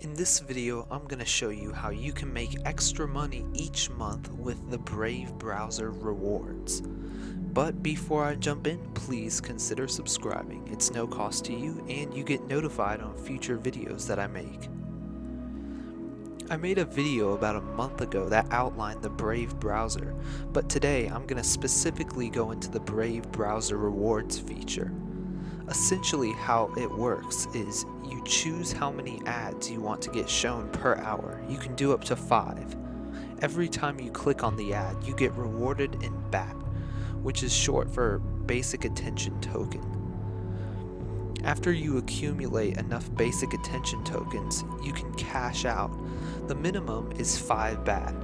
In this video, I'm going to show you how you can make extra money each month with the Brave browser rewards. But before I jump in, please consider subscribing. It's no cost to you and you get notified on future videos that I make. I made a video about a month ago that outlined the Brave browser, but today I'm going to specifically go into the Brave browser rewards feature. Essentially how it works is you choose how many ads you want to get shown per hour. You can do up to 5. Every time you click on the ad, you get rewarded in BAT, which is short for Basic Attention Token. After you accumulate enough Basic Attention Tokens, you can cash out. The minimum is 5 BAT.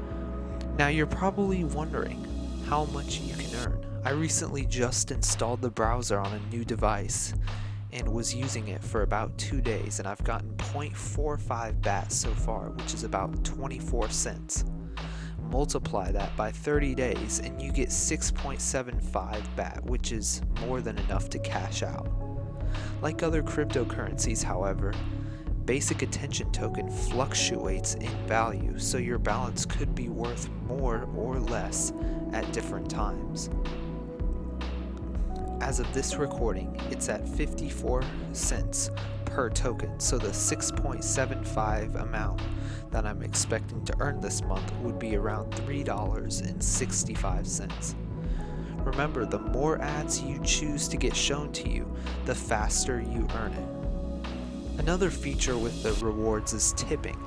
Now you're probably wondering how much you can earn. I recently just installed the browser on a new device and was using it for about 2 days, and I've gotten 0.45 BAT so far, which is about 24 cents. Multiply that by 30 days and you get 6.75 BAT, which is more than enough to cash out. Like other cryptocurrencies, however, Basic Attention Token fluctuates in value, so your balance could be worth more or less at different times. As of this recording, it's at 54 cents per token, so the 6.75 amount that I'm expecting to earn this month would be around $3.65. Remember, the more ads you choose to get shown to you, the faster you earn it. Another feature with the rewards is tipping.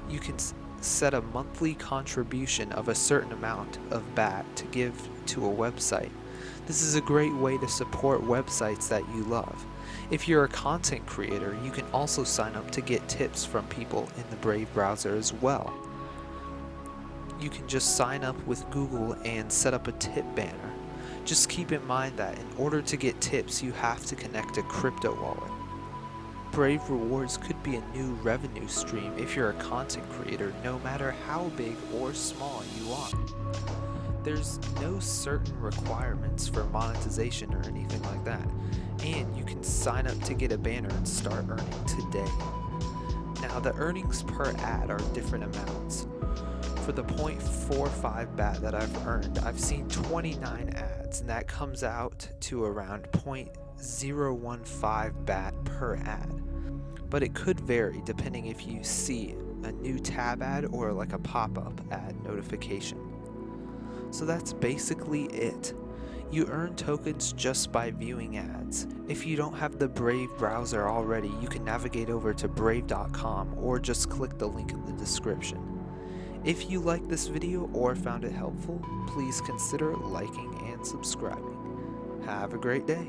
You can set a monthly contribution of a certain amount of BAT to give to a website. This is a great way to support websites that you love. If you're a content creator, you can also sign up to get tips from people in the Brave browser as well. You can just sign up with Google and set up a tip banner. Just keep in mind that in order to get tips, you have to connect a crypto wallet. Brave rewards could be a new revenue stream if you're a content creator, no matter how big or small you are. There's no certain requirements for monetization or anything like that, and you can sign up to get a banner and start earning today. Now, the earnings per ad are different amounts. For the 0.45 BAT that I've earned, I've seen 29 ads, and that comes out to around 0.015 BAT per ad. But it could vary depending if you see a new tab ad or like a pop-up ad notification. So that's basically it. You earn tokens just by viewing ads. If you don't have the Brave browser already, you can navigate over to brave.com or just click the link in the description. If you liked this video or found it helpful, please consider liking and subscribing. Have a great day.